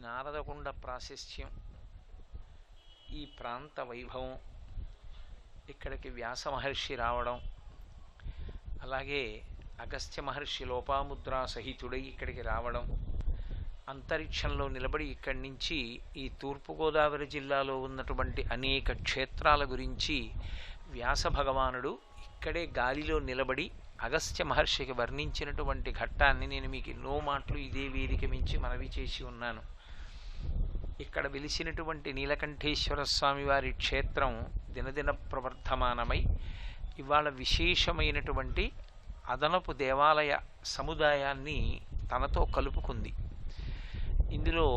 నారదకుండ ప్రాశస్త్యం, ఈ ప్రాంత వైభవం, ఇక్కడికి వ్యాస మహర్షి రావడం, అలాగే అగస్త్య మహర్షి లోపాముద్రా సహితుడై ఇక్కడికి రావడం, అంతరిక్షంలో నిలబడి ఇక్కడి నుంచి ఈ తూర్పుగోదావరి జిల్లాలో ఉన్నటువంటి అనేక క్షేత్రాల గురించి వ్యాస భగవానుడు ఇక్కడే గాలిలో నిలబడి అగస్త్య మహర్షికి వర్ణించినటువంటి ఘట్టాన్ని నేను మీకు ఎన్నో మాటలు ఇదే వేదిక మించి మనవి చేసి ఉన్నాను. ఇక్కడ వెలిసినటువంటి నీలకంఠేశ్వర స్వామి వారి క్షేత్రం దినదిన ప్రవర్ధమానమై ఇవాళ విశేషమైనటువంటి అదనపు దేవాలయ సముదాయాన్ని తనతో కలుపుకుంది. ఇందులో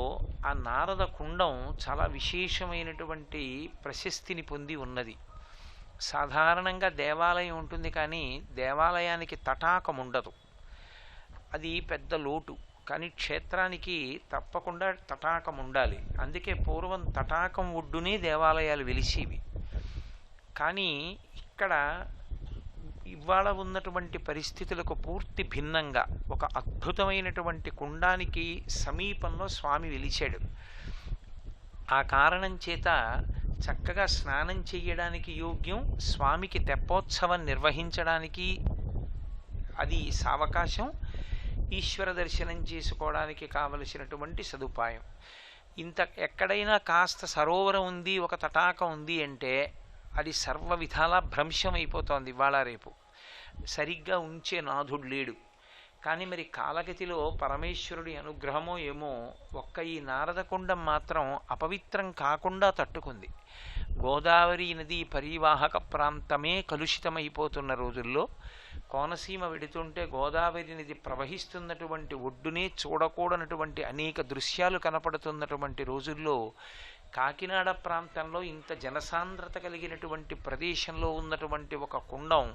ఆ నారద కుండం చాలా విశేషమైనటువంటి ప్రశస్తిని పొంది ఉన్నది. సాధారణంగా దేవాలయం ఉంటుంది, కానీ దేవాలయానికి తటాకం ఉండదు, అది పెద్ద లోటు. కానీ క్షేత్రానికి తప్పకుండా తటాకం ఉండాలి. అందుకే పూర్వం తటాకం ఒడ్డునే దేవాలయాలు వెలిసేవి. కానీ ఇక్కడ ఇవాళ ఉన్నటువంటి పరిస్థితులకు పూర్తి భిన్నంగా ఒక అద్భుతమైనటువంటి కుండానికి సమీపంలో స్వామి వెలిచాడు. ఆ కారణం చేత చక్కగా స్నానం చెయ్యడానికి యోగ్యం, స్వామికి తెప్పోత్సవం నిర్వహించడానికి అది సావకాశం, ఈశ్వర దర్శనం చేసుకోవడానికి కావలసినటువంటి సదుపాయం. ఇంత ఎక్కడైనా కాస్త సరోవరం ఉంది, ఒక తటాకం ఉంది అంటే అది సర్వ విధాలా భ్రంశం అయిపోతోంది. ఇవాళ రేపు సరిగ్గా ఉంచే నాథుడు లేడు. కానీ మరి కాలగతిలో పరమేశ్వరుడి అనుగ్రహమో ఏమో ఒక్క ఈ నారదకుండం మాత్రం అపవిత్రం కాకుండా తట్టుకుంది. గోదావరి నది పరివాహక ప్రాంతమే కలుషితమైపోతున్న రోజుల్లో కోనసీమ వెడుతుంటే గోదావరి నది ప్రవహిస్తున్నటువంటి ఒడ్డునే చూడకూడనటువంటి అనేక దృశ్యాలు కనపడుతున్నటువంటి రోజుల్లో కాకినాడ ప్రాంతంలో ఇంత జనసాంద్రత కలిగినటువంటి ప్రదేశంలో ఉన్నటువంటి ఒక కుండం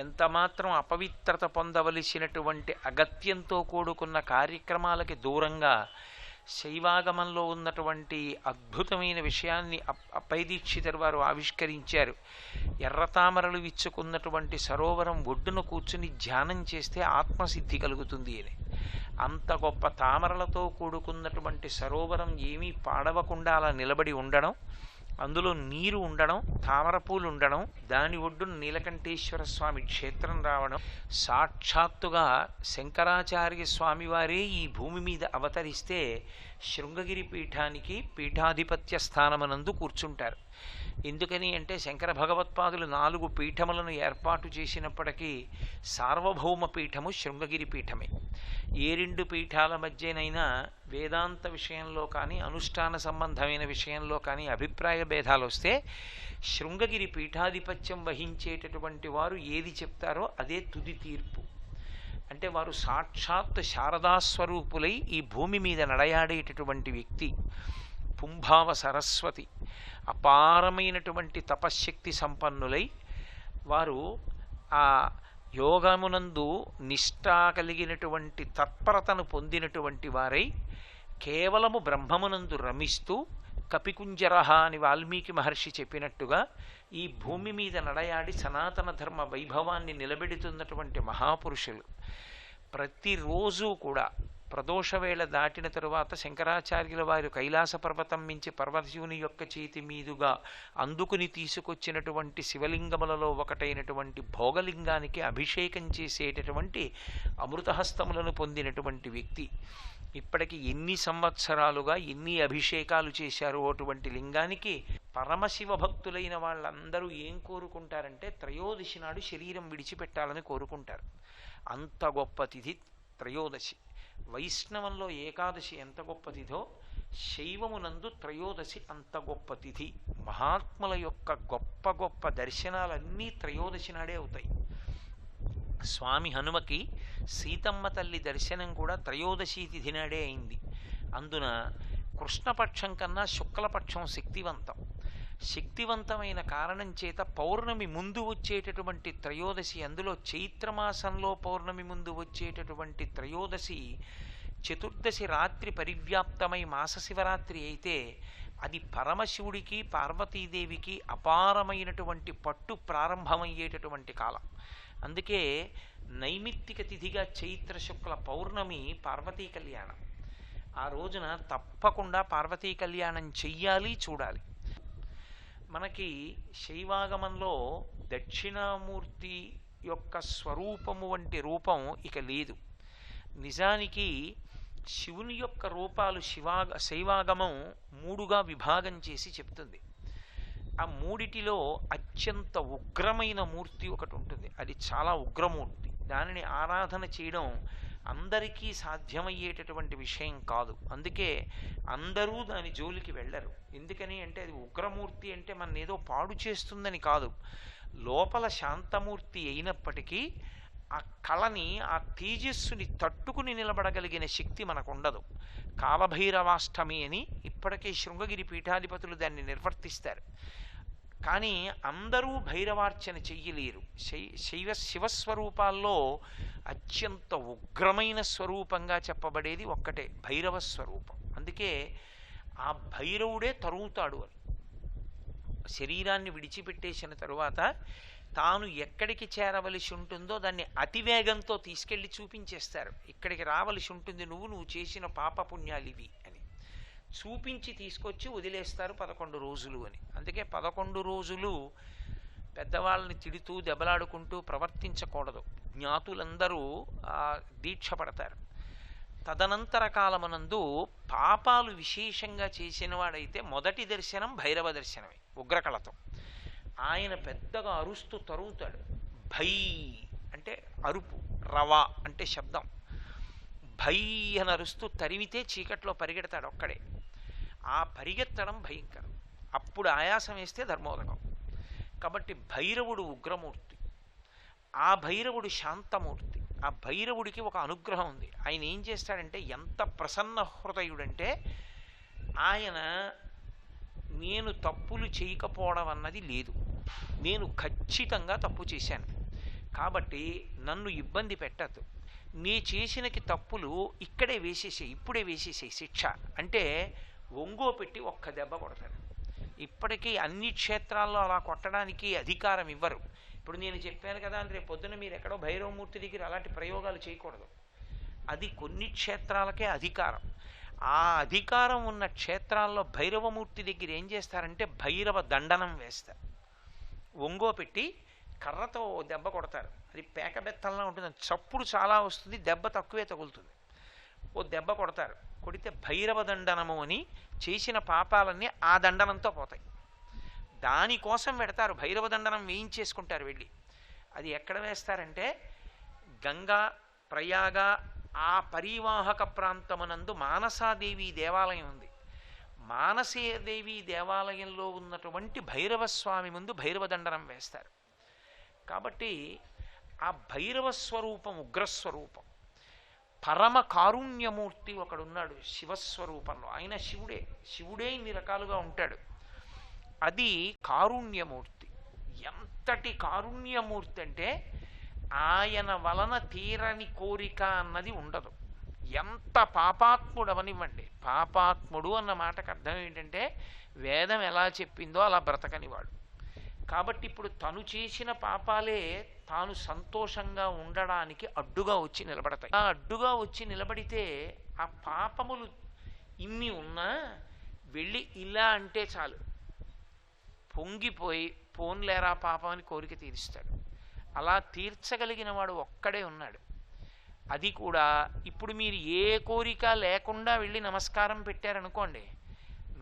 ఎంతమాత్రం అపవిత్రత పొందవలసినటువంటి అగత్యంతో కూడుకున్న కార్యక్రమాలకి దూరంగా శైవాగమంలో ఉన్నటువంటి అద్భుతమైన విషయాన్ని అప్పైదీక్షితర్ వారు ఆవిష్కరించారు. ఎర్రతామరలు విచ్చుకున్నటువంటి సరోవరం ఒడ్డున కూర్చుని ధ్యానం చేస్తే ఆత్మసిద్ధి కలుగుతుంది అని. అంత గొప్ప తామరలతో కూడుకున్నటువంటి సరోవరం ఏమీ పాడవకుండా అలా నిలబడి ఉండడం, అందులో నీరు ఉండడం, తామరపూలు ఉండడం, దాని ఒడ్డున నీలకంఠేశ్వర స్వామి క్షేత్రం రావడం, సాక్షాత్తుగా శంకరాచార్య స్వామివారే ఈ భూమి మీద అవతరిస్తే శృంగగిరి పీఠానికి పీఠాధిపత్య స్థానమనందు కూర్చుంటారు. ఎందుకని అంటే శంకర భగవత్పాదులు 4 పీఠములను ఏర్పాటు చేసినప్పటికీ సార్వభౌమ పీఠము శృంగగిరి పీఠమే. ఏ 2 పీఠాల మధ్యనైనా వేదాంత విషయంలో కానీ అనుష్ఠాన సంబంధమైన విషయంలో కానీ అభిప్రాయ భేదాలు వస్తే శృంగగిరి పీఠాధిపత్యం వహించేటటువంటి వారు ఏది చెప్తారో అదే తుది తీర్పు. అంటే వారు సాక్షాత్ శారదాస్వరూపులై ఈ భూమి మీద నడయాడేటటువంటి వ్యక్తి. పుంభావ సరస్వతి అపారమైనటువంటి తపశ్శక్తి సంపన్నులై వారు ఆ యోగమునందు నిష్ఠా కలిగినటువంటి తత్పరతను పొందినటువంటి వారై కేవలము బ్రహ్మమునందు రమిస్తూ కపికుంజరహ అని వాల్మీకి మహర్షి చెప్పినట్టుగా ఈ భూమి మీద నడయాడి సనాతన ధర్మ వైభవాన్ని నిలబెడుతున్నటువంటి మహాపురుషులు. ప్రతిరోజు కూడా ప్రదోషవేళ దాటిన తరువాత శంకరాచార్యుల వారు కైలాస పర్వతం మించి పర్వతశివుని యొక్క చేతి మీదుగా అందుకుని తీసుకొచ్చినటువంటి శివలింగములలో ఒకటైనటువంటి భోగలింగానికి అభిషేకం చేసేటటువంటి అమృతహస్తములను పొందినటువంటి వ్యక్తి. ఇప్పటికి ఎన్ని సంవత్సరాలుగా ఎన్ని అభిషేకాలు చేశారో అటువంటి లింగానికి పరమశివ భక్తులైన వాళ్ళందరూ ఏం కోరుకుంటారంటే త్రయోదశి నాడు శరీరం విడిచిపెట్టాలని కోరుకుంటారు. అంత గొప్ప తిథి త్రయోదశి. వైష్ణవంలో ఏకాదశి ఎంత గొప్ప తిథో శైవమునందు త్రయోదశి అంత గొప్ప తిథి. మహాత్ముల యొక్క గొప్ప గొప్ప దర్శనాలన్నీ త్రయోదశి నాడే అవుతాయి. స్వామి హనుమకి సీతమ్మ తల్లి దర్శనం కూడా త్రయోదశి తిథి నాడే అయింది. అందున కృష్ణపక్షం కన్నా శుక్లపక్షం శక్తివంతమైన కారణం చేత పౌర్ణమి ముందు వచ్చేటటువంటి త్రయోదశి, అందులో చైత్రమాసంలో పౌర్ణమి ముందు వచ్చేటటువంటి త్రయోదశి చతుర్దశి రాత్రి పరివ్యాప్తమై మాస శివరాత్రి అయితే అది పరమశివుడికి పార్వతీదేవికి అపారమైనటువంటి పట్టు ప్రారంభమయ్యేటటువంటి కాలం. అందుకే నైమిత్తిక తిథిగా చైత్ర శుక్ల పౌర్ణమి పార్వతీ కళ్యాణం. ఆ రోజున తప్పకుండా పార్వతీ కళ్యాణం చెయ్యాలి, చూడాలి. మనకి శైవాగమంలో దక్షిణామూర్తి యొక్క స్వరూపము వంటి రూపం ఇక లేదు. నిజానికి శివుని యొక్క రూపాలు శైవాగమం మూడుగా విభాగం చేసి చెప్తుంది. ఆ మూడిటిలో అత్యంత ఉగ్రమైన మూర్తి ఒకటి ఉంటుంది. అది చాలా ఉగ్రమూర్తి. దానిని ఆరాధన చేయడం అందరికీ సాధ్యమయ్యేటటువంటి విషయం కాదు. అందుకే అందరూ దాని జోలికి వెళ్ళరు. ఎందుకని అంటే అది ఉగ్రమూర్తి అంటే మన ఏదో పాడు చేస్తుందని కాదు. లోపల శాంతమూర్తి అయినప్పటికీ ఆ కళని, ఆ తేజస్సుని తట్టుకుని నిలబడగలిగిన శక్తి మనకు ఉండదు. కాలభైరవాష్టమి అని ఇప్పటికే శృంగగిరి పీఠాధిపతులు దాన్ని నిర్వర్తిస్తారు. కానీ అందరూ భైరవార్చన చెయ్యలేరు. శివస్వరూపాల్లో అత్యంత ఉగ్రమైన స్వరూపంగా చెప్పబడేది ఒక్కటే, భైరవ స్వరూపం. అందుకే ఆ భైరవుడే తరుగుతాడు అని. శరీరాన్ని విడిచిపెట్టేసిన తరువాత తాను ఎక్కడికి చేరవలసి ఉంటుందో దాన్ని అతివేగంతో తీసుకెళ్లి చూపించేస్తారు. ఇక్కడికి రావలసి ఉంటుంది నువ్వు చేసిన పాపపుణ్యాలివి అని చూపించి తీసుకొచ్చి వదిలేస్తారు 11 రోజులు అని. అందుకే 11 రోజులు పెద్దవాళ్ళని తిడుతూ దెబ్బలాడుకుంటూ ప్రవర్తించకూడదు. జ్ఞాతులందరూ దీక్ష పడతారు. తదనంతర కాలమనందు పాపాలు విశేషంగా చేసిన వాడైతే మొదటి దర్శనం భైరవ దర్శనమే, ఉగ్రకళతో. ఆయన పెద్దగా అరుస్తూ తరుగుతాడు. భై అంటే అరుపు, రవా అంటే శబ్దం. భై అని అరుస్తూ తరిమితే చీకట్లో పరిగెడతాడు ఒక్కడే. ఆ పరిగెత్తడం భయంకరం. అప్పుడు ఆయాసం వేస్తే ధర్మోదకం. కాబట్టి భైరవుడు ఉగ్రమూర్తి, ఆ భైరవుడు శాంతమూర్తి. ఆ భైరవుడికి ఒక అనుగ్రహం ఉంది. ఆయన ఏం చేస్తాడంటే ఎంత ప్రసన్న హృదయుడంటే, ఆయన నేను తప్పులు చేయకపోవడం అన్నది లేదు. నేను ఖచ్చితంగా తప్పు చేశాను కాబట్టి నన్ను ఇబ్బంది పెట్టద్దు. నీ చేసినకి తప్పులు ఇక్కడే వేసేసాయి, ఇప్పుడే వేసేసాయి శిక్ష అంటే ఒంగో పెట్టి ఒక్క దెబ్బ కొడతాడు. ఇప్పటికీ అన్ని క్షేత్రాల్లో అలా కొట్టడానికి అధికారం ఇవ్వరు. ఇప్పుడు నేను చెప్పాను కదా అని రేపు పొద్దున మీరు ఎక్కడో భైరవమూర్తి దగ్గర అలాంటి ప్రయోగాలు చేయకూడదు. అది కొన్ని క్షేత్రాలకే అధికారం. ఆ అధికారం ఉన్న క్షేత్రాల్లో భైరవమూర్తి దగ్గర ఏం చేస్తారంటే భైరవ దండనం వేస్తారు. ఒంగో పెట్టి కర్రతో దెబ్బ కొడతారు. అది పేకబెత్తల్లా ఉంటుంది. చప్పుడు చాలా వస్తుంది, దెబ్బ తక్కువే తగులుతుంది. ఓ దెబ్బ కొడతారు. కొడితే భైరవ దండనము అని చేసిన పాపాలన్నీ ఆ దండనంతో పోతాయి. దానికోసం పెడతారు. భైరవ దండనం వేయించేసుకుంటారు వెళ్ళి. అది ఎక్కడ వేస్తారంటే గంగా, ప్రయాగ ఆ పరివాహక ప్రాంతమునందు మానసాదేవి దేవాలయం ఉంది. మానసీదేవి దేవాలయంలో ఉన్నటువంటి భైరవస్వామి ముందు భైరవ దండనం వేస్తారు. కాబట్టి ఆ భైరవ స్వరూపం ఉగ్రస్వరూపం. పరమ కారుణ్యమూర్తి ఒకడున్నాడు శివస్వరూపంలో. ఆయన శివుడే ఇన్ని రకాలుగా ఉంటాడు. అది కారుణ్యమూర్తి. ఎంతటి కారుణ్యమూర్తి అంటే ఆయన వలన తీరని కోరిక అన్నది ఉండదు. ఎంత పాపాత్ముడు అవనివ్వండి. పాపాత్ముడు అన్న మాటకు అర్థం ఏంటంటే వేదం ఎలా చెప్పిందో అలా బ్రతకనివాడు. కాబట్టి ఇప్పుడు తను చేసిన పాపాలే తాను సంతోషంగా ఉండడానికి అడ్డుగా వచ్చి నిలబడతాయి. ఆ అడ్డుగా వచ్చి నిలబడితే ఆ పాపములు ఇన్ని ఉన్నా వెళ్ళి ఇలా అంటే చాలు, పొంగిపోయి పోన్లేరా పాపం అని కోరిక తీరుస్తాడు. అలా తీర్చగలిగిన వాడు ఒక్కడే ఉన్నాడు. అది కూడా ఇప్పుడు మీరు ఏ కోరిక లేకుండా వెళ్ళి నమస్కారం పెట్టారనుకోండి,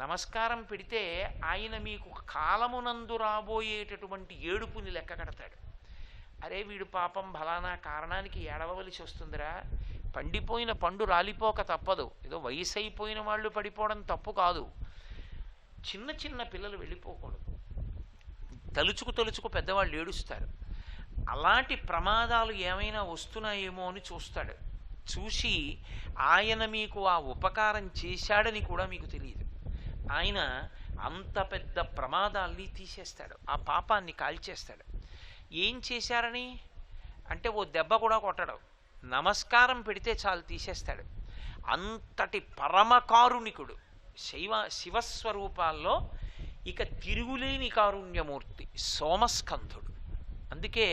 నమస్కారం పెడితే ఆయన మీకు కాలమునందు రాబోయేటటువంటి ఏడుపుని లెక్క కడతాడు. అరే వీడు పాపం ఫలానా కారణానికి ఏడవలసి వస్తుందిరా, పండిపోయిన పండు రాలిపోక తప్పదు. ఏదో వయసు అయిపోయిన వాళ్ళు పడిపోవడం తప్పు కాదు. చిన్న చిన్న పిల్లలు వెళ్ళిపోకూడదు. తలుచుకు పెద్దవాళ్ళు ఏడుస్తారు. అలాంటి ప్రమాదాలు ఏమైనా వస్తున్నాయేమో అని చూస్తాడు. చూసి ఆయన మీకు ఆ ఉపకారం చేశాడని కూడా మీకు తెలియదు. ఆయన అంత పెద్ద ప్రమాదాల్ని తీసేస్తాడు, ఆ పాపాన్ని కాల్చేస్తాడు. ఏం చేశారని అంటే ఓ దెబ్బ కూడా కొట్టడు, నమస్కారం పెడితే చాలు తీసేస్తాడు. అంతటి పరమకారుణికుడు శివస్వరూపాల్లో ఇక తిరుగులేని కారుణ్యమూర్తి సోమస్కంధుడు. అందుకే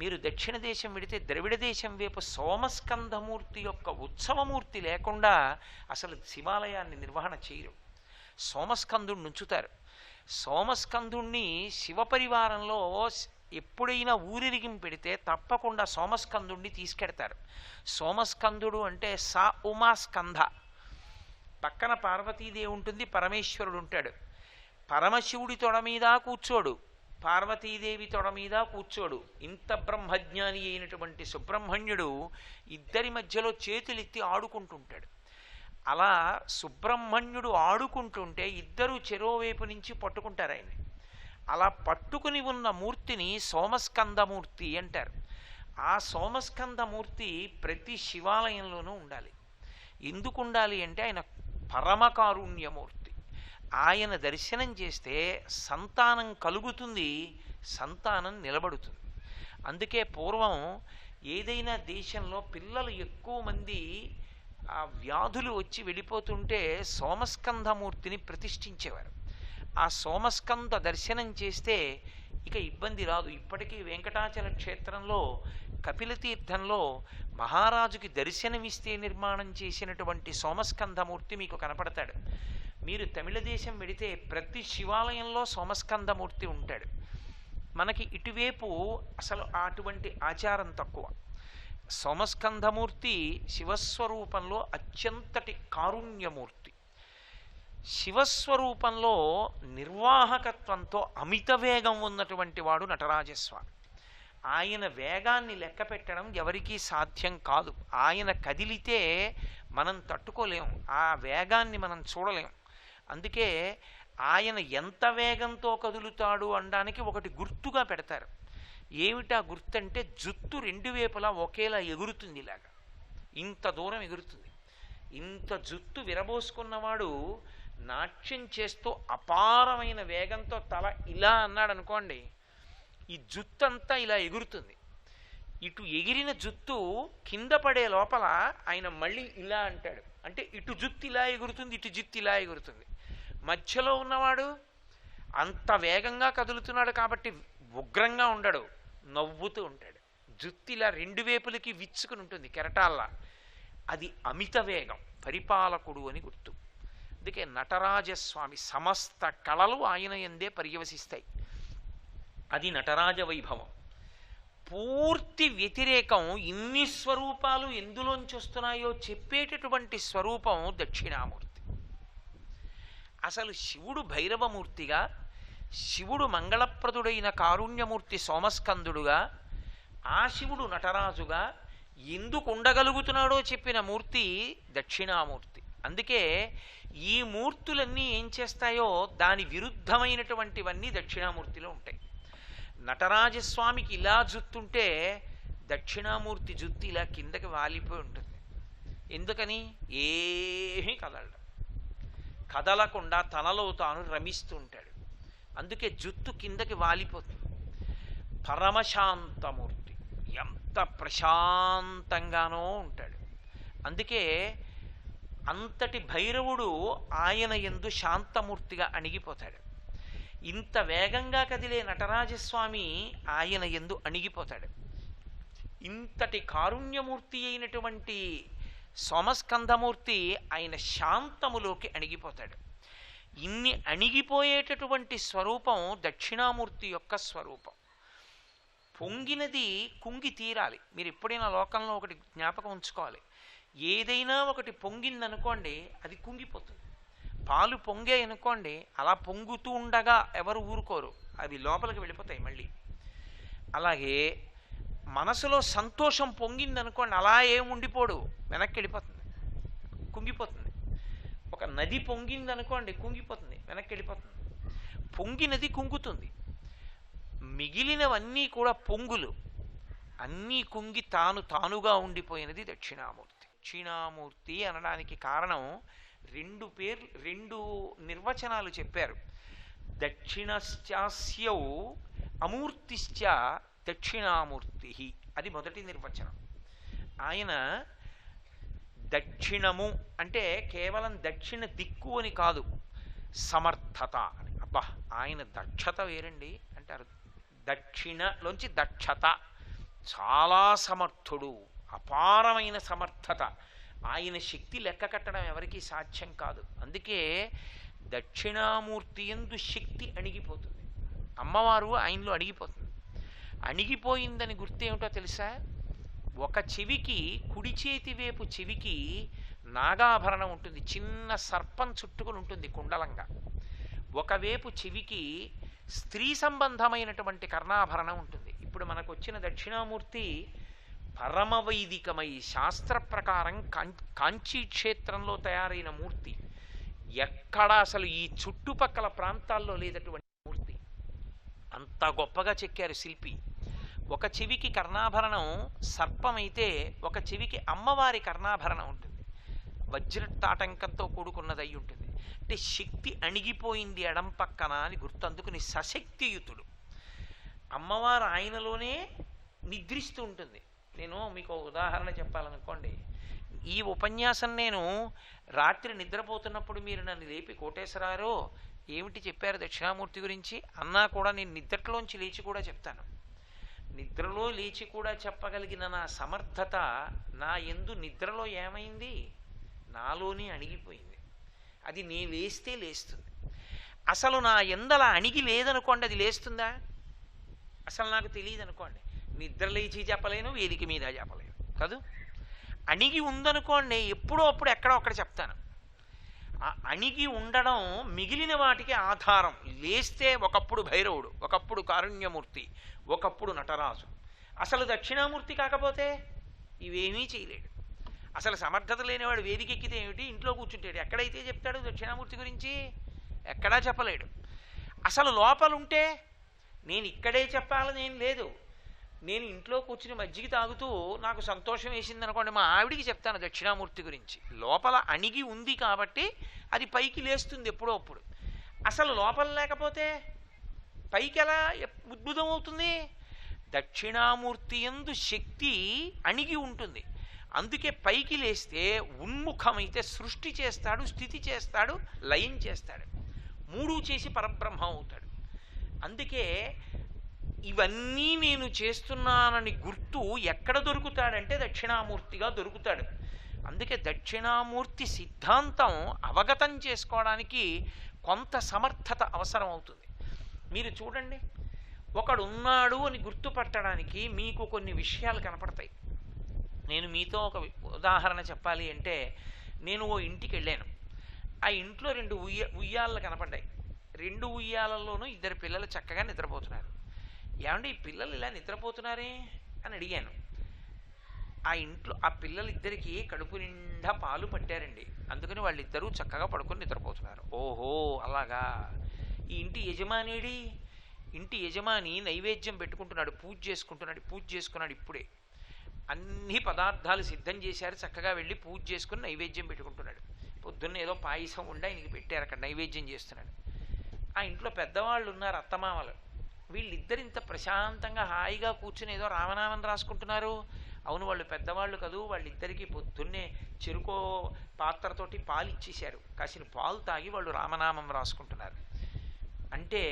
మీరు దక్షిణ దేశం వెడితే ద్రవిడ దేశం వైపు సోమస్కంధమూర్తి యొక్క ఉత్సవమూర్తి లేకుండా అసలు శివాలయాన్ని నిర్వహణ చేయరు. సోమస్కందుడిని ఉంచుతారు. సోమస్కందుణ్ణి శివపరివారంలో ఎప్పుడైనా ఊరిరిగిం పెడితే తప్పకుండా సోమస్కందుణ్ణి తీసుకెడతారు. సోమస్కందుడు అంటే సా ఉమాస్కంధ. పక్కన పార్వతీదేవి ఉంటుంది, పరమేశ్వరుడు ఉంటాడు. పరమశివుడి తొడ మీద కూర్చోడు, పార్వతీదేవి తొడ మీద కూర్చోడు. ఇంత బ్రహ్మజ్ఞాని అయినటువంటి సుబ్రహ్మణ్యుడు ఇద్దరి మధ్యలో చేతులెత్తి ఆడుకుంటుంటాడు. అలా సుబ్రహ్మణ్యుడు ఆడుకుంటుంటే ఇద్దరు చెరోవైపు నుంచి పట్టుకుంటారు ఆయన్ని. అలా పట్టుకుని ఉన్న మూర్తిని సోమస్కందమూర్తి అంటారు. ఆ సోమస్కందమూర్తి ప్రతి శివాలయంలోనూ ఉండాలి. ఎందుకు ఉండాలి అంటే ఆయన పరమకారుణ్యమూర్తి. ఆయన దర్శనం చేస్తే సంతానం కలుగుతుంది, సంతానం నిలబడుతుంది. అందుకే పూర్వం ఏదైనా దేశంలో పిల్లలు ఎక్కువ మంది ఆ వ్యాధులు వచ్చి వెళ్ళిపోతుంటే సోమస్కంధమూర్తిని ప్రతిష్ఠించేవారు. ఆ సోమస్కంద దర్శనం చేస్తే ఇక ఇబ్బంది రాదు. ఇప్పటికీ వెంకటాచల క్షేత్రంలో కపిలతీర్థంలో మహారాజుకి దర్శనమిస్తే నిర్మాణం చేసినటువంటి సోమస్కంధమూర్తి మీకు కనపడతాడు. మీరు తమిళ దేశం వెడితే ప్రతి శివాలయంలో సోమస్కంధమూర్తి ఉంటాడు. మనకి ఇటువైపు అసలు అటువంటి ఆచారం తక్కువ. సోమస్కంధమూర్తి శివస్వరూపంలో అత్యంతటి కారుణ్యమూర్తి. శివస్వరూపంలో నిర్వాహకత్వంతో అమిత వేగం ఉన్నటువంటి వాడు నటరాజస్వామి. ఆయన వేగాన్ని లెక్క పెట్టడం ఎవరికీ సాధ్యం కాదు. ఆయన కదిలితే మనం తట్టుకోలేం, ఆ వేగాన్ని మనం చూడలేం. అందుకే ఆయన ఎంత వేగంతో కదులుతాడు అనడానికి ఒకటి గుర్తుగా పెడతారు. ఏమిటా గుర్తంటే జుత్తు రెండు వైపులా ఒకేలా ఎగురుతుంది. ఇలాగా ఇంత దూరం ఎగురుతుంది. ఇంత జుత్తు విరబోసుకున్నవాడు నాట్యం చేస్తూ అపారమైన వేగంతో తల ఇలా అన్నాడు అనుకోండి, ఈ జుత్తు అంతా ఇలా ఎగురుతుంది. ఇటు ఎగిరిన జుత్తు కింద పడే లోపల ఆయన మళ్ళీ ఇలా అంటాడు. అంటే ఇటు జుత్తు ఇలా ఎగురుతుంది, ఇటు జుత్తు ఇలా ఎగురుతుంది. మధ్యలో ఉన్నవాడు అంత వేగంగా కదులుతున్నాడు కాబట్టి ఉగ్రంగా ఉండడు, నవ్వుతూ ఉంటాడు. జుత్తు ఇలా రెండు వైపులకి విచ్చుకుని ఉంటుంది కెరటాల్లా. అది అమిత వేగం, పరిపాలకుడు అని గుర్తు. అందుకే నటరాజస్వామి సమస్త కళలు ఆయన యందే పర్యవసిస్తాయి. అది నటరాజ వైభవం. పూర్తి వ్యతిరేకం, ఇన్ని స్వరూపాలు ఎందులోంచి వస్తున్నాయో చెప్పేటటువంటి స్వరూపం దక్షిణామూర్తి. అసలు శివుడు భైరవమూర్తిగా, శివుడు మంగళప్రదుడైన కారుణ్యమూర్తి సోమస్కందుడుగా, ఆ శివుడు నటరాజుగా ఎందుకు ఉండగలుగుతున్నాడో చెప్పిన మూర్తి దక్షిణామూర్తి. అందుకే ఈ మూర్తులన్నీ ఏం చేస్తాయో దాని విరుద్ధమైనటువంటివన్నీ దక్షిణామూర్తిలో ఉంటాయి. నటరాజస్వామికి ఇలా జుత్తుంటే దక్షిణామూర్తి జుత్తు ఇలా కిందకి వాలిపోయి ఉంటుంది. ఎందుకని? ఏమీ కదలడం, కదలకుండా తనలో తాను రమిస్తూ ఉంటాడు. అందుకే జుత్తు కిందకి వాలిపోతుంది. పరమశాంతమూర్తి, ఎంత ప్రశాంతంగానో ఉంటాడు. అందుకే అంతటి భైరవుడు ఆయన యందు శాంతమూర్తిగా అణిగిపోతాడు. ఇంత వేగంగా కదిలే నటరాజస్వామి ఆయన యందు అణిగిపోతాడు. ఇంతటి కారుణ్యమూర్తి అయినటువంటి సోమస్కంధమూర్తి ఆయన శాంతములోకి అణిగిపోతాడు. ఇన్ని అణిగిపోయేటటువంటి స్వరూపం దక్షిణామూర్తి యొక్క స్వరూపం. పొంగినది కుంగి తీరాలి. మీరు ఎప్పుడైనా లోకంలో ఒకటి జ్ఞాపకం ఉంచుకోవాలి. ఏదైనా ఒకటి పొంగిందనుకోండి, అది కుంగిపోతుంది. పాలు పొంగే అనుకోండి, అలా పొంగుతూ ఉండగా ఎవరు ఊరుకోరు, అవి లోపలికి వెళ్ళిపోతాయి మళ్ళీ. అలాగే మనసులో సంతోషం పొంగిందనుకోండి, అలా ఏం ఉండిపోడు, వెనక్కి వెళ్ళిపోతుంది, కుంగిపోతుంది. ఒక నది పొంగిందనుకోండి, కుంగిపోతుంది, వెనక్కి వెళ్ళిపోతుంది. పొంగినది కుంగుతుంది, మిగిలినవన్నీ కూడా పొంగులు. అన్నీ కుంగి తానుగా ఉండిపోయినది దక్షిణామూర్తి. దక్షిణామూర్తి అనడానికి కారణం రెండు నిర్వచనాలు చెప్పారు. దక్షిణశ్చాస్యౌ అమూర్తిశ్చ దక్షిణామూర్తి, అది మొదటి నిర్వచనం. ఆయన దక్షిణము అంటే కేవలం దక్షిణ దిక్కు అని కాదు, సమర్థత అని. అబ్బా, ఆయన దక్షత వేరండి అంటారు. దక్షిణలోంచి దక్షత, చాలా సమర్థుడు, అపారమైన సమర్థత. ఆయన శక్తి లెక్క కట్టడం ఎవరికీ సాధ్యం కాదు. అందుకే దక్షిణామూర్తి యందు శక్తి అణిగిపోతుంది. అమ్మవారు ఆయనలో అణిగిపోతుంది. అణిగిపోయిందని గుర్తేమిటో తెలుసా? ఒక చెవికి, కుడి చేతి వైపు చెవికి నాగాభరణం ఉంటుంది, చిన్న సర్పం చుట్టుకుని ఉంటుంది కుండలంగా. ఒకవైపు చెవికి స్త్రీ సంబంధమైనటువంటి కర్ణాభరణం ఉంటుంది. ఇప్పుడు మనకు వచ్చిన దక్షిణామూర్తి పరమవైదికమై శాస్త్ర ప్రకారం కాంచీ క్షేత్రంలో తయారైన మూర్తి. ఎక్కడ అసలు ఈ చుట్టుపక్కల ప్రాంతాల్లో లేనటువంటి మూర్తి. అంత గొప్పగా చెక్కారు శిల్పి. ఒక చెవికి కర్ణాభరణం సర్పమైతే ఒక చెవికి అమ్మవారి కర్ణాభరణం ఉంటుంది, వజ్రతాటంకంతో కూడుకున్నది అయి ఉంటుంది. అంటే శక్తి అణిగిపోయింది ఎడం పక్కన అని గుర్తు. అందుకుని సశక్తియుతుడు. అమ్మవారు ఆయనలోనే నిద్రిస్తూ ఉంటుంది. నేను మీకు ఉదాహరణ చెప్పాలనుకోండి. ఈ ఉపన్యాసం నేను రాత్రి నిద్రపోతున్నప్పుడు మీరు నన్ను లేపి కోటేశ్వరారో ఏమిటి చెప్పారు దక్షిణామూర్తి గురించి అన్నా కూడా నేను నిద్రలోంచి లేచి కూడా చెప్తాను. నిద్రలో లేచి కూడా చెప్పగలిగిన నా సమర్థత నా యందు నిద్రలో ఏమైంది? నాలోనే అణిగిపోయింది. అది నేను లేస్తే లేస్తుంది. అసలు నా ఎందల అణిగి లేదనుకోండి, అది లేస్తుందా? అసలు నాకు తెలియదు అనుకోండి, నిద్ర లేచి చెప్పలేను, వేదిక మీద చెప్పలేను కాదు. అణిగి ఉందనుకోండి, ఎప్పుడో అప్పుడు ఎక్కడో అక్కడ చెప్తాను. ఆ అణిగి ఉండడం మిగిలిన వాటికి ఆధారం. లేస్తే ఒకప్పుడు భైరవుడు, ఒకప్పుడు కారుణ్యమూర్తి, ఒకప్పుడు నటరాజు. అసలు దక్షిణామూర్తి కాకపోతే ఇవేమీ చేయలేడు. అసలు సమర్థత లేనివాడు వేదిక ఎక్కితే ఏమిటి, ఇంట్లో కూర్చుంటాడు. ఎక్కడైతే చెప్తాడు దక్షిణామూర్తి గురించి? ఎక్కడా చెప్పలేడు. అసలు లోపలుంటే నేను ఇక్కడే చెప్పాలని ఏం లేదు. నేను ఇంట్లో కూర్చుని మజ్జిగ తాగుతూ నాకు సంతోషం వేసింది అనుకోండి, మా ఆవిడికి చెప్తాను దక్షిణామూర్తి గురించి. లోపల అణిగి ఉంది కాబట్టి అది పైకి లేస్తుంది ఎప్పుడో అప్పుడు. అసలు లోపల లేకపోతే పైకి ఎలా ఉద్భుతం అవుతుంది? దక్షిణామూర్తి యందు శక్తి అణిగి ఉంటుంది. అందుకే పైకి లేస్తే ఉన్ముఖమైతే సృష్టి చేస్తాడు, స్థితి చేస్తాడు, లయం చేస్తాడు. మూడు చేసి పరబ్రహ్మ అవుతాడు. అందుకే ఇవన్నీ నేను చేస్తున్నానని గుర్తు ఎక్కడ దొరుకుతాడంటే దక్షిణామూర్తిగా దొరుకుతాడు. అందుకే దక్షిణామూర్తి సిద్ధాంతం అవగతం చేసుకోవడానికి కొంత సమర్థత అవసరం అవుతుంది. మీరు చూడండి, ఒకడున్నాడు అని గుర్తుపట్టడానికి మీకు కొన్ని విషయాలు కనపడతాయి. నేను మీతో ఒక ఉదాహరణ చెప్పాలి అంటే, నేను ఓ ఇంటికి వెళ్ళాను. ఆ ఇంట్లో రెండు ఉయ్యాలలు కనపడ్డాయి. రెండు ఉయ్యాలలోనూ ఇద్దరు పిల్లలు చక్కగా నిద్రపోతున్నారు. ఏమంటే ఈ పిల్లలు ఇలా నిద్రపోతున్నారే అని అడిగాను. ఆ ఇంట్లో ఆ పిల్లలిద్దరికీ కడుపు నిండా పాలు పట్టారండి. అందుకని వాళ్ళిద్దరూ చక్కగా పడుకొని నిద్రపోతున్నారు. ఓహో అలాగా. ఈ ఇంటి యజమానిడి, ఇంటి యజమాని నైవేద్యం పెట్టుకుంటున్నాడు, పూజ చేసుకున్నాడు ఇప్పుడే. అన్ని పదార్థాలు సిద్ధం చేశారు, చక్కగా వెళ్ళి పూజ చేసుకుని నైవేద్యం పెట్టుకుంటున్నాడు. పొద్దున్న ఏదో పాయసం ఉండి ఆయనకి పెట్టారు, అక్కడ నైవేద్యం చేస్తున్నాడు. ఆ ఇంట్లో పెద్దవాళ్ళు ఉన్నారు, అత్తమామలు. వీళ్ళిద్దరింత ప్రశాంతంగా హాయిగా కూర్చుని ఏదో రామనామం రాసుకుంటున్నారు. అవును, వాళ్ళు పెద్దవాళ్ళు కదూ. వాళ్ళిద్దరికీ పొద్దున్నే చెరుకో పాత్రతోటి పాలు ఇచ్చేశారు. కాసిన పాలు తాగి వాళ్ళు రామనామం రాసుకుంటున్నారు. అంటే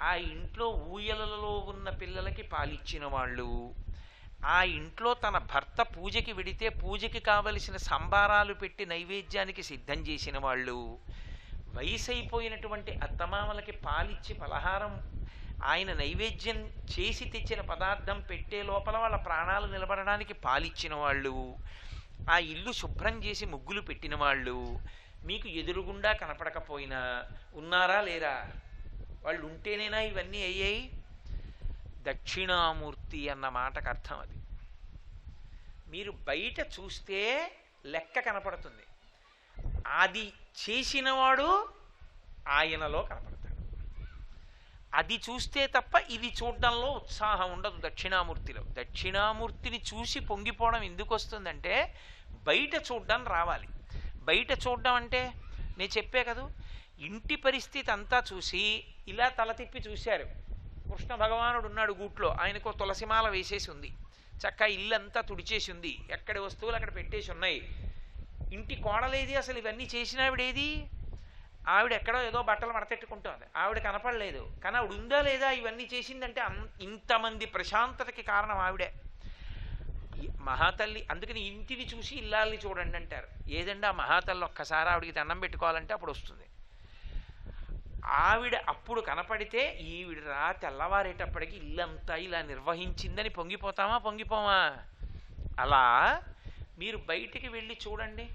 ఆ ఇంట్లో ఊయలలో ఉన్న పిల్లలకి పాలిచ్చిన వాళ్ళు, ఆ ఇంట్లో తన భర్త పూజకి వెడితే పూజకి కావలసిన సంబారాలు పెట్టి నైవేద్యానికి సిద్ధం చేసిన వాళ్ళు, వయసు అయిపోయినటువంటి అత్తమామలకి పాలిచ్చి పలహారం ఆయన నైవేద్యం చేసి తెచ్చిన పదార్థం పెట్టే లోపల వాళ్ళ ప్రాణాలు నిలబడడానికి పాలిచ్చిన వాళ్ళు, ఆ ఇల్లు శుభ్రం చేసి ముగ్గులు పెట్టిన వాళ్ళు మీకు ఎదురుగుండా కనపడకపోయినా ఉన్నారా లేరా? వాళ్ళు ఉంటేనేనా ఇవన్నీ అయ్యాయి? దక్షిణామూర్తి అన్న మాటకు అర్థం అది. మీరు బయట చూస్తే లెక్క కనపడుతుంది, అది చేసినవాడు ఆయనలో కనపడతాడు. అది చూస్తే తప్ప ఇది చూడడంలో ఉత్సాహం ఉండదు దక్షిణామూర్తిలో. దక్షిణామూర్తిని చూసి పొంగిపోవడం ఎందుకు వస్తుందంటే బయట చూడడం రావాలి. బయట చూడడం అంటే నేను చెప్పే కదా, ఇంటి పరిస్థితి అంతా చూసి ఇలా తల తిప్పి చూశారు. కృష్ణ భగవానుడు ఉన్నాడు గూట్లో, ఆయనకు తులసిమాల వేసేసి ఉంది, చక్కగా ఇల్లంతా తుడిచేసి ఉంది, ఎక్కడి వస్తువులు అక్కడ పెట్టేసి ఉన్నాయి. ఇంటి కోడలేది? అసలు ఇవన్నీ చేసిన ఆవిడేది? ఆవిడ ఎక్కడో ఏదో బట్టలు మడతెట్టుకుంటుంది, ఆవిడ కనపడలేదు. కానీ ఆవిడ ఉందా లేదా ఇవన్నీ చేసిందంటే ఇంతమంది ప్రశాంతతకి కారణం ఆవిడే. మహాతల్లి అందుకని ఇంటిని చూసి ఇల్లాల్ని చూడండి అంటారు. ఏదండి ఆ మహాతల్లి ఒక్కసారి ఆవిడికి దండం పెట్టుకోవాలంటే అప్పుడు వస్తుంది. ఆవిడ అప్పుడు కనపడితే ఈవిడ తెల్లవారేటప్పటికి ఇల్లంతా ఇలా నిర్వహించిందని పొంగిపోతామా పొంగిపోమా? అలా మీరు బయటికి వెళ్ళి చూడండి.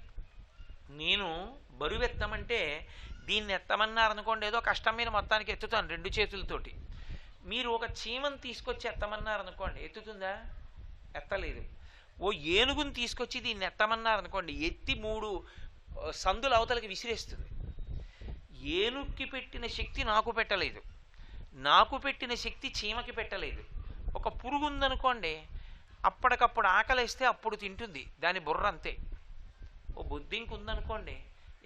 నేను బరువెత్తమంటే దీన్ని ఎత్తమన్నారనుకోండి, ఏదో కష్టం మీద మొత్తానికి ఎత్తుతాను 2 చేతులతోటి. మీరు ఒక చీమను తీసుకొచ్చి ఎత్తమన్నారనుకోండి, ఎత్తుతుందా? ఎత్తలేదు. ఓ ఏనుగుని తీసుకొచ్చి దీన్ని ఎత్తమన్నారనుకోండి, ఎత్తి 3 సందుల అవతలకి విసిరేస్తుంది. ఏనుక్కి పెట్టిన శక్తి నాకు పెట్టలేదు, నాకు పెట్టిన శక్తి చీమకి పెట్టలేదు. ఒక పురుగు ఉందనుకోండి, అప్పటికప్పుడు ఆకలేస్తే అప్పుడు తింటుంది, దాని బుర్ర అంతే. ఓ బొద్దింక ఉందనుకోండి,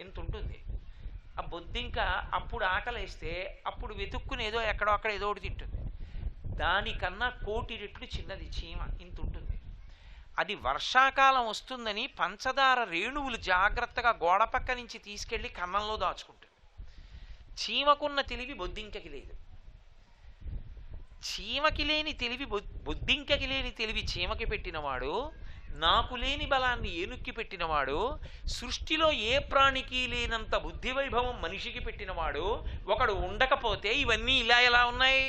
ఇంత ఉంటుంది. ఆ బొద్దింక అప్పుడు ఆకలేస్తే అప్పుడు వెతుక్కుని ఏదో ఎక్కడో అక్కడ ఏదో ఒకటి తింటుంది. దానికన్నా 1,000,000 రెట్లు చిన్నది చీమ, ఇంత ఉంటుంది. అది వర్షాకాలం వస్తుందని పంచదార రేణువులు జాగ్రత్తగా గోడ పక్క నుంచి తీసుకెళ్ళి కన్నంలో దాచుకుంటుంది. చీమకున్న తెలివి బొద్దింకకి లేదు. చీమకి లేని తెలివి బొద్దింకకి లేని తెలివి చీమకి పెట్టినవాడు, నాకు లేని బలాన్ని ఏనుక్కి పెట్టినవాడు, సృష్టిలో ఏ ప్రాణికి లేనంత బుద్ధి వైభవం మనిషికి పెట్టినవాడు ఒకడు ఉండకపోతే ఇవన్నీ ఇలా ఎలా ఉన్నాయి?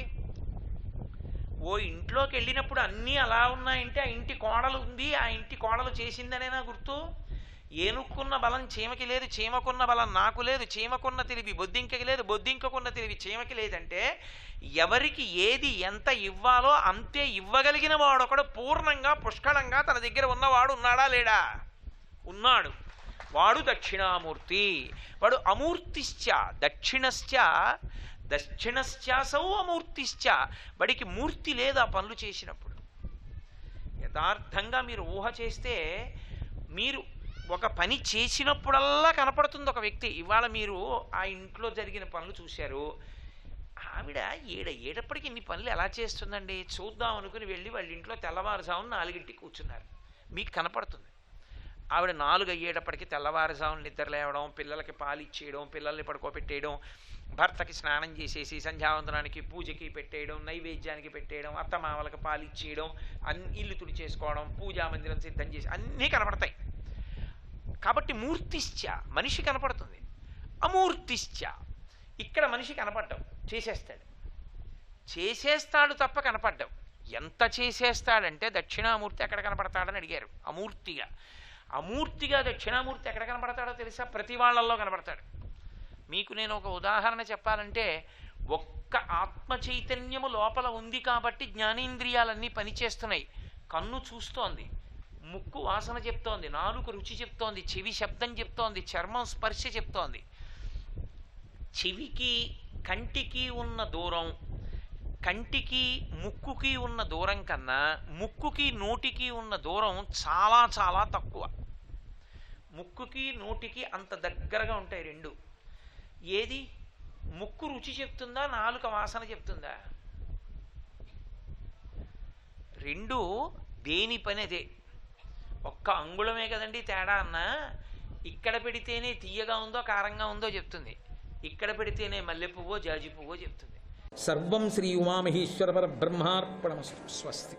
ఓ ఇంట్లోకి వెళ్ళినప్పుడు అన్నీ అలా ఉన్నాయంటే ఆ ఇంటి కోడలు ఉంది, ఆ ఇంటి కోడలు చేసిందనేనా గుర్తు? ఏనుక్కున్న బలం చీమకి లేదు, చీమకున్న బలం నాకు లేదు, చీమకున్న తెలివి బొద్దింకకి లేదు, బొద్దింకకున్న తెలివి చీమకి లేదంటే ఎవరికి ఏది ఎంత ఇవ్వాలో అంతే ఇవ్వగలిగిన వాడొకడు పూర్ణంగా పుష్కళంగా తన దగ్గర ఉన్నవాడు ఉన్నాడా లేడా? ఉన్నాడు. వాడు దక్షిణామూర్తి. వాడు అమూర్తిశ్చ దక్షిణశ్చ దక్షిణశ్చాసౌ అమూర్తిశ్చ. వాడికి మూర్తి లేదు ఆ పనులు చేసినప్పుడు. యథార్థంగా మీరు ఊహ చేస్తే మీరు ఒక పని చేసినప్పుడల్లా కనపడుతుంది ఒక వ్యక్తి. ఇవాళ మీరు ఆ ఇంట్లో జరిగిన పనులు చూశారు, ఆవిడ ఏడప్పటికి ఇన్ని పనులు ఎలా చేస్తుందండి చూద్దాం అనుకుని వెళ్ళి వాళ్ళ ఇంట్లో తెల్లవారుజామున 4ంటికి కూర్చున్నారు, మీకు కనపడుతుంది. ఆవిడ 4 అయ్యేటప్పటికి తెల్లవారుజామున నిద్ర లేవడం, పిల్లలకి పాలు ఇచ్చేయడం, పిల్లల్ని పడుకోబెట్టేయడం, భర్తకి స్నానం చేసేసి సంధ్యావందనానికి పూజకి పెట్టేయడం, నైవేద్యానికి పెట్టేయడం, అత్తమామలకు పాలు ఇచ్చేయడం, ఇల్లు తుడి చేసుకోవడం, పూజా మందిరం సిద్ధం చేసి అన్నీ కనపడతాయి. కాబట్టి మూర్తిశ్చ మనిషి కనపడుతుంది, అమూర్తిశ్చ ఇక్కడ మనిషి కనపడ్డం చేసేస్తాడు తప్ప కనపడ్డం. ఎంత చేసేస్తాడంటే దక్షిణామూర్తి ఎక్కడ కనపడతాడని అడిగారు. అమూర్తిగా దక్షిణామూర్తి ఎక్కడ కనపడతాడో తెలుసా? ప్రతి వాళ్ళల్లో కనపడతాడు. మీకు నేను ఒక ఉదాహరణ చెప్పాలంటే, ఒక్క ఆత్మ చైతన్యము లోపల ఉంది కాబట్టి జ్ఞానేంద్రియాలన్నీ పనిచేస్తున్నాయి. కన్ను చూస్తోంది, ముక్కు వాసన చెప్తోంది, నాలుక రుచి చెప్తోంది, చెవి శబ్దం చెప్తోంది, చర్మం స్పర్శ చెప్తోంది. చెవికి కంటికి ఉన్న దూరం, కంటికి ముక్కుకి ఉన్న దూరం కన్నా ముక్కుకి నోటికి ఉన్న దూరం చాలా చాలా తక్కువ. ముక్కుకి నోటికి అంత దగ్గరగా ఉంటాయి రెండు. ఏది ముక్కు రుచి చెప్తుందా, నాలుక వాసన చెప్తుందా? రెండు దేని పని అదే. ఒక్క అంగుళమే కదండి తేడా అన్నా. ఇక్కడ పెడితేనే తీయగా ఉందో కారంగా ఉందో చెప్తుంది, ఇక్కడ పెడితేనే మల్లె పువ్వో జాజి పువ్వో చెప్తుంది. సర్వం శ్రీ ఉమామహేశ్వర పరబ్రహ్మార్పణమస్తు. స్వస్తి.